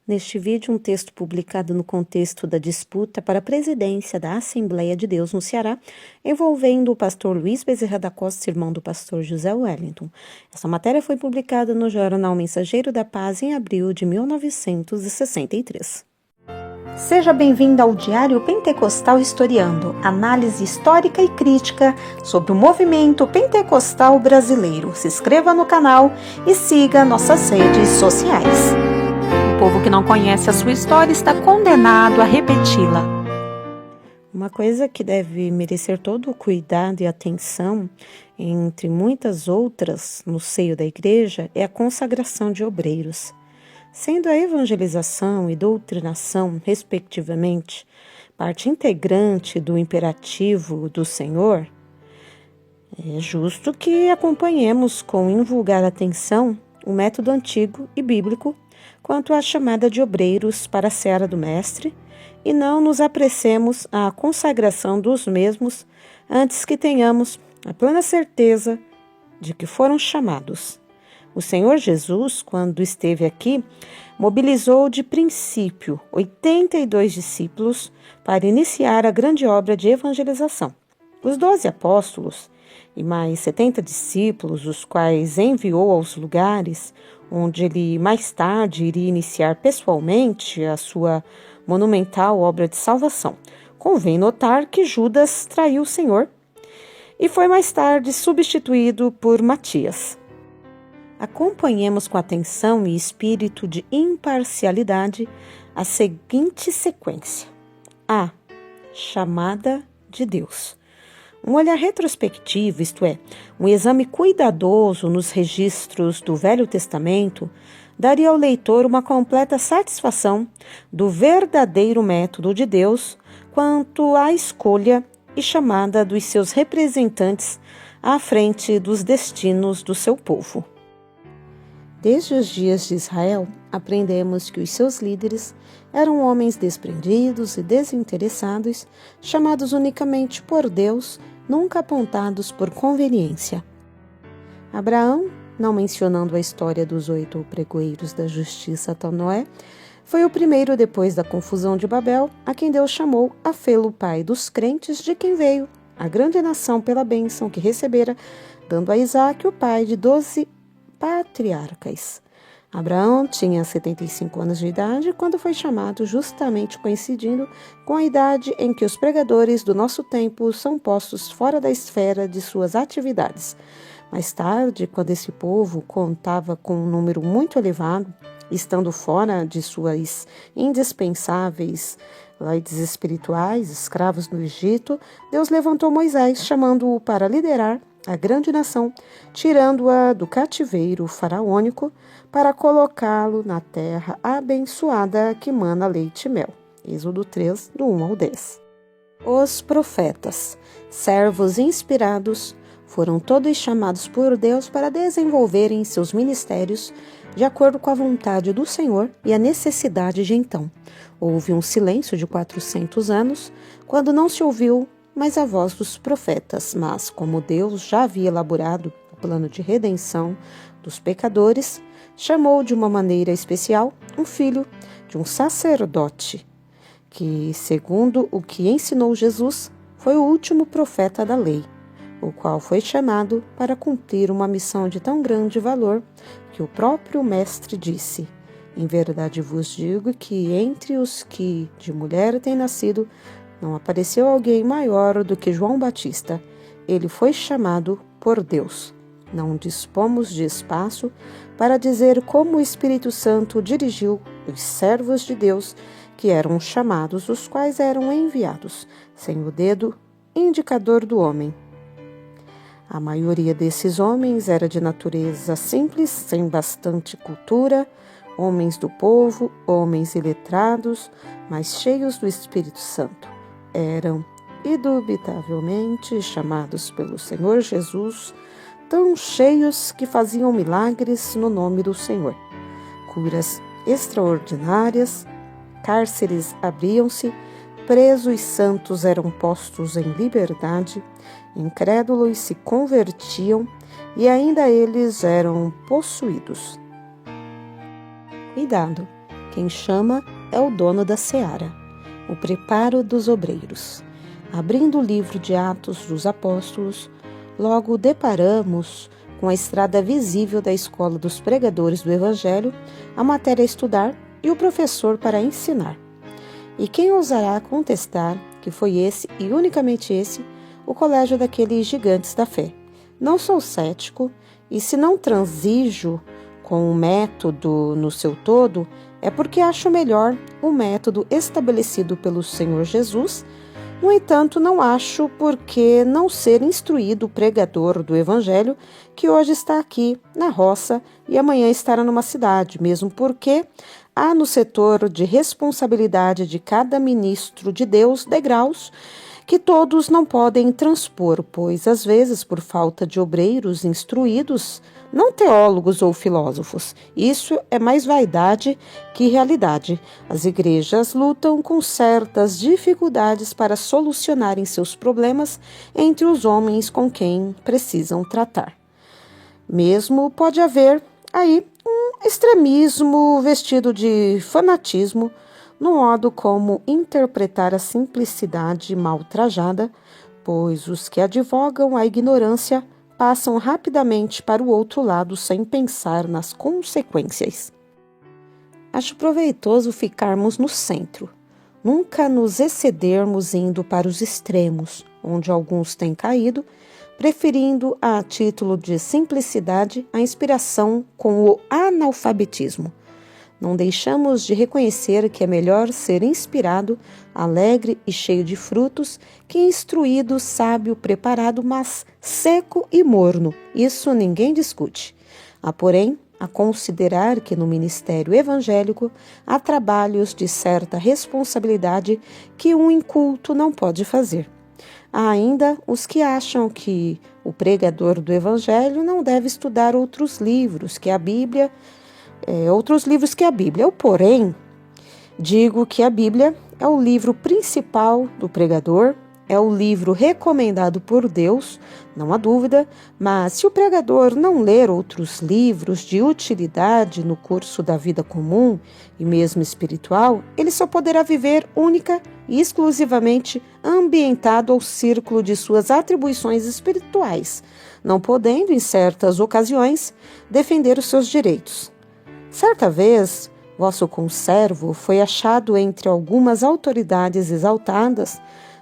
Neste vídeo, um texto publicado no contexto da disputa para a presidência da Assembleia de Deus no Ceará, envolvendo o pastor Luiz Bezerra da Costa, irmão do pastor José Wellington. Essa matéria foi publicada no jornal Mensageiro da Paz em abril de 1963. Seja bem-vindo ao Diário Pentecostal Historiando, análise histórica e crítica sobre o movimento pentecostal brasileiro. Se inscreva no canal e siga nossas redes sociais. O povo que não conhece a sua história está condenado a repeti-la. Uma coisa que deve merecer todo o cuidado e atenção, entre muitas outras no seio da igreja, é a consagração de obreiros. Sendo a evangelização e doutrinação, respectivamente, parte integrante do imperativo do Senhor, é justo que acompanhemos com invulgar atenção o método antigo e bíblico quanto à chamada de obreiros para a seara do Mestre e não nos apressemos à consagração dos mesmos antes que tenhamos a plena certeza de que foram chamados. O Senhor Jesus, quando esteve aqui, mobilizou de princípio 82 discípulos para iniciar a grande obra de evangelização. Os 12 apóstolos e mais 70 discípulos, os quais enviou aos lugares onde ele mais tarde iria iniciar pessoalmente a sua monumental obra de salvação. Convém notar que Judas traiu o Senhor e foi mais tarde substituído por Matias. Acompanhemos com atenção e espírito de imparcialidade a seguinte sequência. A. Chamada de Deus. Um olhar retrospectivo, isto é, um exame cuidadoso nos registros do Velho Testamento, daria ao leitor uma completa satisfação do verdadeiro método de Deus quanto à escolha e chamada dos seus representantes à frente dos destinos do seu povo. Desde os dias de Israel, aprendemos que os seus líderes eram homens desprendidos e desinteressados, chamados unicamente por Deus, nunca apontados por conveniência. Abraão, não mencionando a história dos 8 pregoeiros da justiça até Noé, foi o primeiro depois da confusão de Babel, a quem Deus chamou a fê-lo pai dos crentes, de quem veio a grande nação pela bênção que recebera, dando a Isaque o pai de 12 patriarcas. Abraão tinha 75 anos de idade quando foi chamado, justamente coincidindo com a idade em que os pregadores do nosso tempo são postos fora da esfera de suas atividades. Mais tarde, quando esse povo contava com um número muito elevado, estando fora de suas indispensáveis leis espirituais, escravos no Egito, Deus levantou Moisés, chamando-o para liderar a grande nação, tirando-a do cativeiro faraônico para colocá-lo na terra abençoada que mana leite e mel. Êxodo 3, do 1 ao 10. Os profetas, servos inspirados, foram todos chamados por Deus para desenvolverem seus ministérios de acordo com a vontade do Senhor e a necessidade de então. Houve um silêncio de 400 anos, quando não se ouviu mais a voz dos profetas, mas como Deus já havia elaborado o plano de redenção dos pecadores, chamou de uma maneira especial um filho de um sacerdote, que, segundo o que ensinou Jesus, foi o último profeta da lei, o qual foi chamado para cumprir uma missão de tão grande valor que o próprio Mestre disse: em verdade vos digo que entre os que de mulher têm nascido, não apareceu alguém maior do que João Batista. Ele foi chamado por Deus. Não dispomos de espaço para dizer como o Espírito Santo dirigiu os servos de Deus que eram chamados, os quais eram enviados, sem o dedo indicador do homem. A maioria desses homens era de natureza simples, sem bastante cultura, homens do povo, homens iletrados, mas cheios do Espírito Santo. Eram, indubitavelmente, chamados pelo Senhor Jesus, tão cheios que faziam milagres no nome do Senhor. Curas extraordinárias, cárceres abriam-se, presos santos eram postos em liberdade, incrédulos se convertiam e ainda eles eram possuídos. Cuidado! Quem chama é o dono da seara, o preparo dos obreiros. Abrindo o livro de Atos dos Apóstolos, logo deparamos com a estrada visível da escola dos pregadores do Evangelho, a matéria a estudar e o professor para ensinar. E quem ousará contestar que foi esse, e unicamente esse, o colégio daqueles gigantes da fé? Não sou cético, e se não transijo com o método no seu todo, é porque acho melhor o método estabelecido pelo Senhor Jesus. No entanto, não acho por que não ser instruído o pregador do Evangelho que hoje está aqui na roça e amanhã estará numa cidade, mesmo porque há no setor de responsabilidade de cada ministro de Deus degraus que todos não podem transpor, pois às vezes, por falta de obreiros instruídos, não teólogos ou filósofos, isso é mais vaidade que realidade. As igrejas lutam com certas dificuldades para solucionarem seus problemas entre os homens com quem precisam tratar. Mesmo pode haver aí um extremismo vestido de fanatismo no modo como interpretar a simplicidade mal trajada, pois os que advogam a ignorância passam rapidamente para o outro lado sem pensar nas consequências. Acho proveitoso ficarmos no centro, nunca nos excedermos indo para os extremos, onde alguns têm caído, preferindo, a título de simplicidade, a inspiração com o analfabetismo. Não deixamos de reconhecer que é melhor ser inspirado, alegre e cheio de frutos, que instruído, sábio, preparado, mas seco e morno. Isso ninguém discute. Há, porém, a considerar que no ministério evangélico há trabalhos de certa responsabilidade que um inculto não pode fazer. Há ainda os que acham que o pregador do evangelho não deve estudar outros livros que a Bíblia. Eu, porém, digo que a Bíblia é o livro principal do pregador, é o livro recomendado por Deus, não há dúvida, mas se o pregador não ler outros livros de utilidade no curso da vida comum e mesmo espiritual, ele só poderá viver única e exclusivamente ambientado ao círculo de suas atribuições espirituais, não podendo, em certas ocasiões, defender os seus direitos. Certa vez, vosso conservo foi achado entre algumas autoridades exaltadas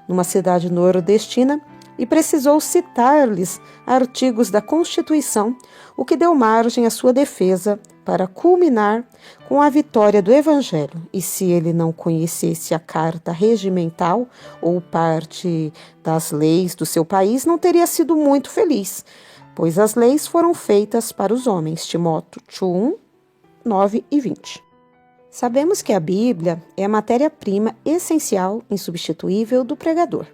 numa cidade nordestina e precisou citar-lhes artigos da Constituição, o que deu margem à sua defesa para culminar com a vitória do Evangelho. E se ele não conhecesse a carta regimental ou parte das leis do seu país, não teria sido muito feliz, pois as leis foram feitas para os homens. Timóteo 1, 9 e 20. Sabemos que a Bíblia é a matéria-prima essencial, insubstituível do pregador.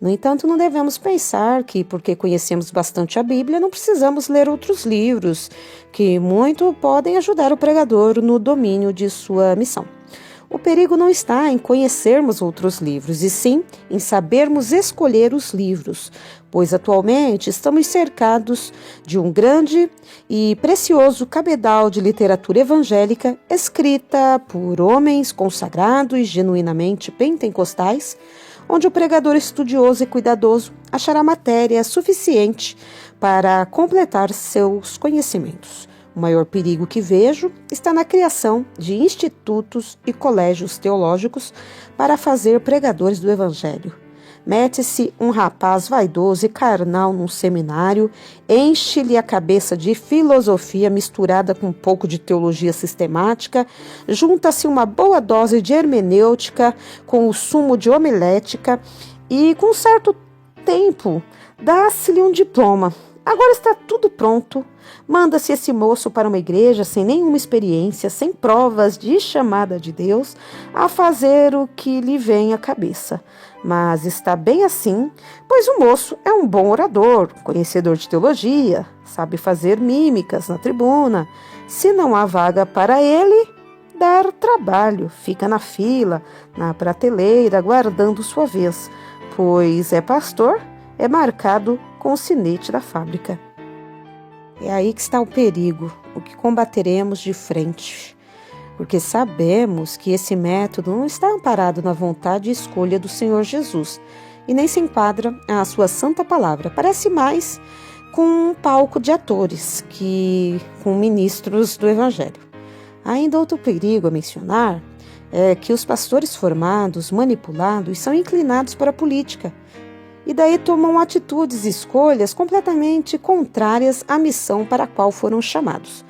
No entanto, não devemos pensar que, porque conhecemos bastante a Bíblia, não precisamos ler outros livros, que muito podem ajudar o pregador no domínio de sua missão. O perigo não está em conhecermos outros livros, e sim em sabermos escolher os livros, pois atualmente estamos cercados de um grande e precioso cabedal de literatura evangélica escrita por homens consagrados e genuinamente pentecostais, onde o pregador estudioso e cuidadoso achará matéria suficiente para completar seus conhecimentos. O maior perigo que vejo está na criação de institutos e colégios teológicos para fazer pregadores do Evangelho. Mete-se um rapaz vaidoso e carnal num seminário, enche-lhe a cabeça de filosofia misturada com um pouco de teologia sistemática, junta-se uma boa dose de hermenêutica com o sumo de homilética e, com certo tempo, dá-se-lhe um diploma. Agora está tudo pronto. Manda-se esse moço para uma igreja sem nenhuma experiência, sem provas de chamada de Deus, a fazer o que lhe vem à cabeça. Mas está bem assim, pois o moço é um bom orador, conhecedor de teologia, sabe fazer mímicas na tribuna. Se não há vaga para ele, dar trabalho, fica na fila, na prateleira, aguardando sua vez, pois é pastor, é marcado com o sinete da fábrica. É aí que está o perigo, o que combateremos de frente. porque sabemos que esse método não está amparado na vontade e escolha do Senhor Jesus e nem se enquadra à sua santa palavra. Parece mais com um palco de atores com ministros do Evangelho. Ainda outro perigo a mencionar é que os pastores formados, manipulados, são inclinados para a política e daí tomam atitudes e escolhas completamente contrárias à missão para a qual foram chamados.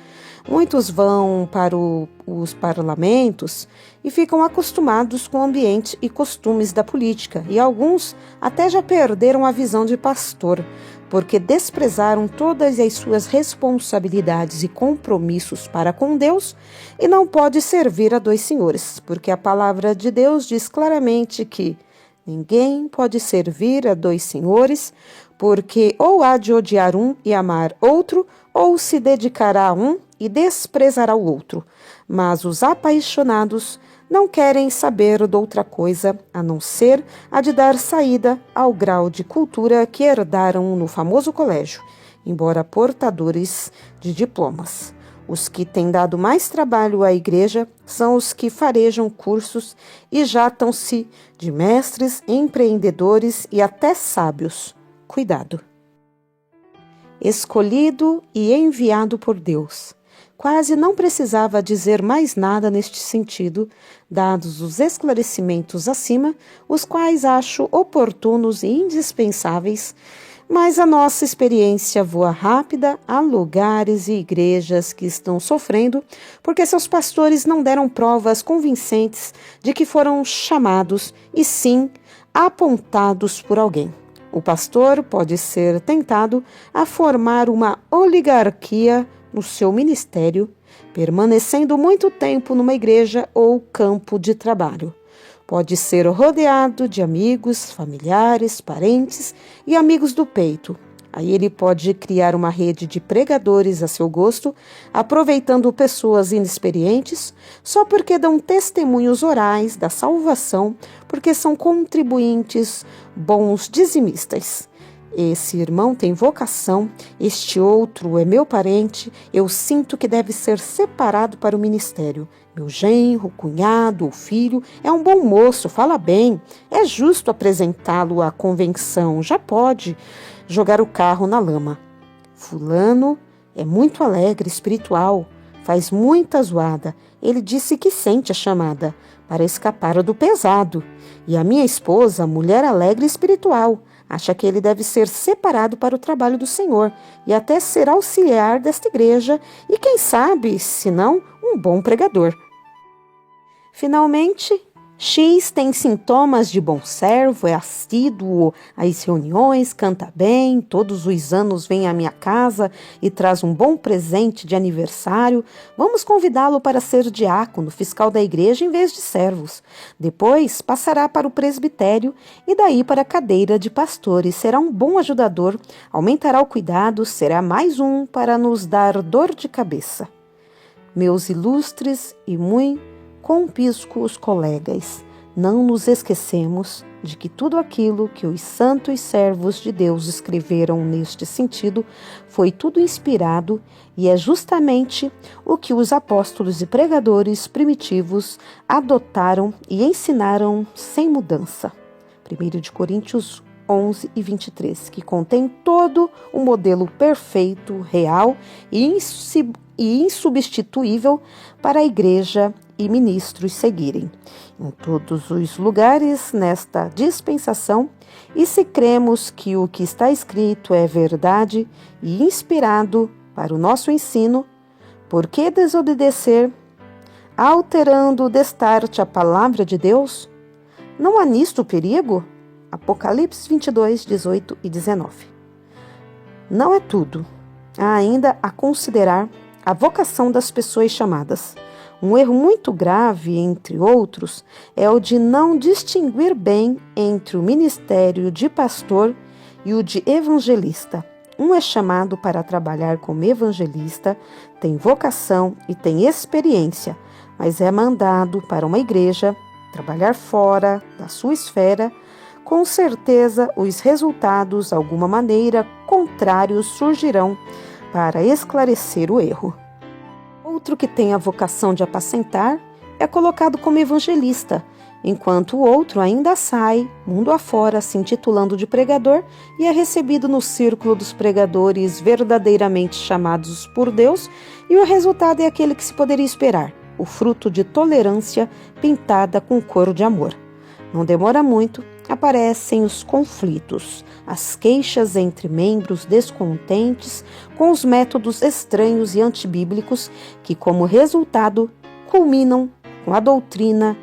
Muitos vão para os parlamentos e ficam acostumados com o ambiente e costumes da política, e alguns até já perderam a visão de pastor, porque desprezaram todas as suas responsabilidades e compromissos para com Deus e não pode servir a dois senhores, porque a palavra de Deus diz claramente que ninguém pode servir a dois senhores, porque ou há de odiar um e amar outro, ou se dedicará a um e desprezará o outro. Mas os apaixonados não querem saber de outra coisa a não ser a de dar saída ao grau de cultura que herdaram no famoso colégio, embora portadores de diplomas. Os que têm dado mais trabalho à igreja são os que farejam cursos e jatam-se de mestres, empreendedores e até sábios. Cuidado! Escolhido e enviado por Deus. Quase não precisava dizer mais nada neste sentido, dados os esclarecimentos acima, os quais acho oportunos e indispensáveis, mas a nossa experiência voa rápida a lugares e igrejas que estão sofrendo porque seus pastores não deram provas convincentes de que foram chamados e sim apontados por alguém. O pastor pode ser tentado a formar uma oligarquia no seu ministério, permanecendo muito tempo numa igreja ou campo de trabalho. Pode ser rodeado de amigos, familiares, parentes e amigos do peito. Aí ele pode criar uma rede de pregadores a seu gosto, aproveitando pessoas inexperientes, só porque dão testemunhos orais da salvação, porque são contribuintes, bons dizimistas. Esse irmão tem vocação, este outro é meu parente, eu sinto que deve ser separado para o ministério. Meu genro, cunhado ou filho é um bom moço, fala bem, é justo apresentá-lo à convenção, já pode jogar o carro na lama. Fulano é muito alegre, espiritual, faz muita zoada. Ele disse que sente a chamada para escapar do pesado. E a minha esposa, mulher alegre e espiritual, acha que ele deve ser separado para o trabalho do Senhor e até ser auxiliar desta igreja e, quem sabe, se não, um bom pregador. Finalmente, X tem sintomas de bom servo, é assíduo às reuniões, canta bem, todos os anos vem à minha casa e traz um bom presente de aniversário. Vamos convidá-lo para ser diácono, fiscal da igreja em vez de servos. Depois passará para o presbitério e daí para a cadeira de pastores. Será um bom ajudador, aumentará o cuidado, será mais um para nos dar dor de cabeça. Meus ilustres e muito compíscuos colegas, não nos esquecemos de que tudo aquilo que os santos servos de Deus escreveram neste sentido foi tudo inspirado e é justamente o que os apóstolos e pregadores primitivos adotaram e ensinaram sem mudança. 1 Coríntios 11 e 23, que contém todo o modelo perfeito, real e insubstituível para a igreja e ministros seguirem em todos os lugares nesta dispensação, e se cremos que o que está escrito é verdade e inspirado para o nosso ensino, por que desobedecer, alterando destarte a palavra de Deus? Não há nisto perigo? Apocalipse 22, 18 e 19. Não é tudo. Há ainda a considerar a vocação das pessoas chamadas. Um erro muito grave, entre outros, é o de não distinguir bem entre o ministério de pastor e o de evangelista. Um é chamado para trabalhar como evangelista, tem vocação e tem experiência, mas é mandado para uma igreja trabalhar fora da sua esfera. Com certeza, os resultados, de alguma maneira, contrários surgirão para esclarecer o erro. outro que tem a vocação de apacentar é colocado como evangelista, enquanto o outro ainda sai, mundo afora, se intitulando de pregador e é recebido no círculo dos pregadores verdadeiramente chamados por Deus, e o resultado é aquele que se poderia esperar, o fruto de tolerância pintada com cor de amor. Não demora muito, aparecem os conflitos, as queixas entre membros descontentes com os métodos estranhos e antibíblicos que, como resultado, culminam com a doutrina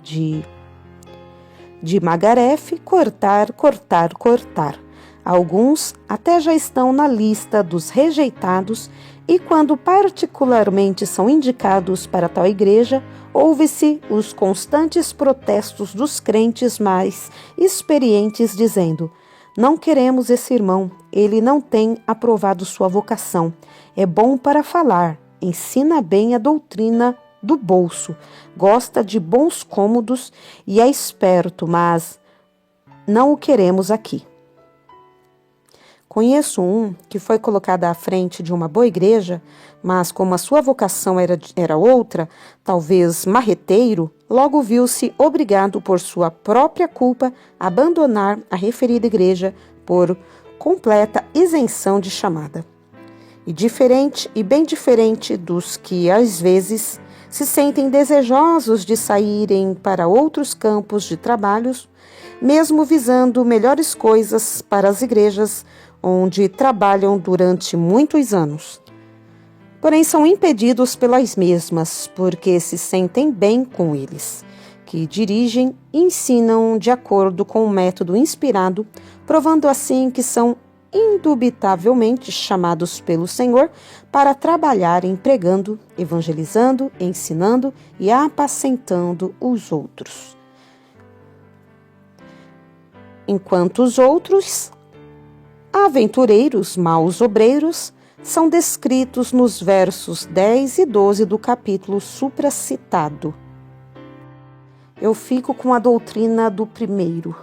de Magaref, cortar, cortar, cortar. Alguns até já estão na lista dos rejeitados e, quando particularmente são indicados para tal igreja, ouve-se os constantes protestos dos crentes mais experientes dizendo: não queremos esse irmão, ele não tem aprovado sua vocação, é bom para falar, ensina bem a doutrina do bolso, gosta de bons cômodos e é esperto, mas não o queremos aqui. Conheço um que foi colocado à frente de uma boa igreja, mas como a sua vocação era outra, talvez marreteiro, logo viu-se obrigado por sua própria culpa a abandonar a referida igreja por completa isenção de chamada. E bem diferente dos que às vezes se sentem desejosos de saírem para outros campos de trabalhos, mesmo visando melhores coisas para as igrejas onde trabalham durante muitos anos. Porém, são impedidos pelas mesmas, porque se sentem bem com eles, que dirigem e ensinam de acordo com o método inspirado, provando assim que são indubitavelmente chamados pelo Senhor para trabalharem pregando, evangelizando, ensinando e apacentando os outros. Enquanto os outros, aventureiros, maus obreiros, são descritos nos versos 10 e 12 do capítulo supracitado. Eu fico com a doutrina do primeiro.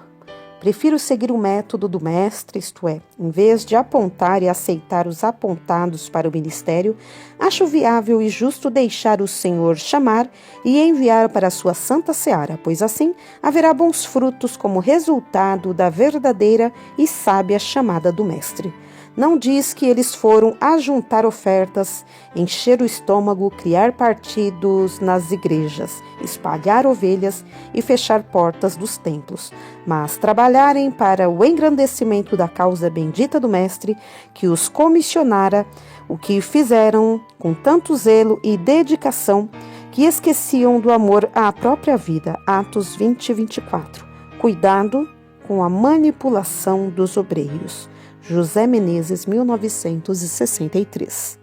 Prefiro seguir o método do mestre, isto é, em vez de apontar e aceitar os apontados para o ministério, acho viável e justo deixar o Senhor chamar e enviar para a sua santa seara, pois assim haverá bons frutos como resultado da verdadeira e sábia chamada do mestre. Não diz que eles foram ajuntar ofertas, encher o estômago, criar partidos nas igrejas, espalhar ovelhas e fechar portas dos templos, mas trabalharem para o engrandecimento da causa bendita do Mestre, que os comissionara, o que fizeram com tanto zelo e dedicação, que esqueciam do amor à própria vida. Atos 20 e 24. Cuidado com a manipulação dos obreiros. José Menezes, 1963.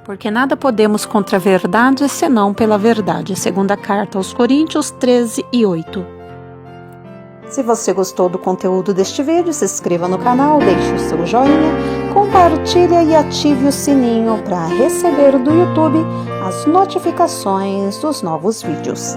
Porque nada podemos contra a verdade, senão pela verdade. Segunda carta aos Coríntios 13 e 8. Se você gostou do conteúdo deste vídeo, se inscreva no canal, deixe o seu joinha, compartilhe e ative o sininho para receber do YouTube as notificações dos novos vídeos.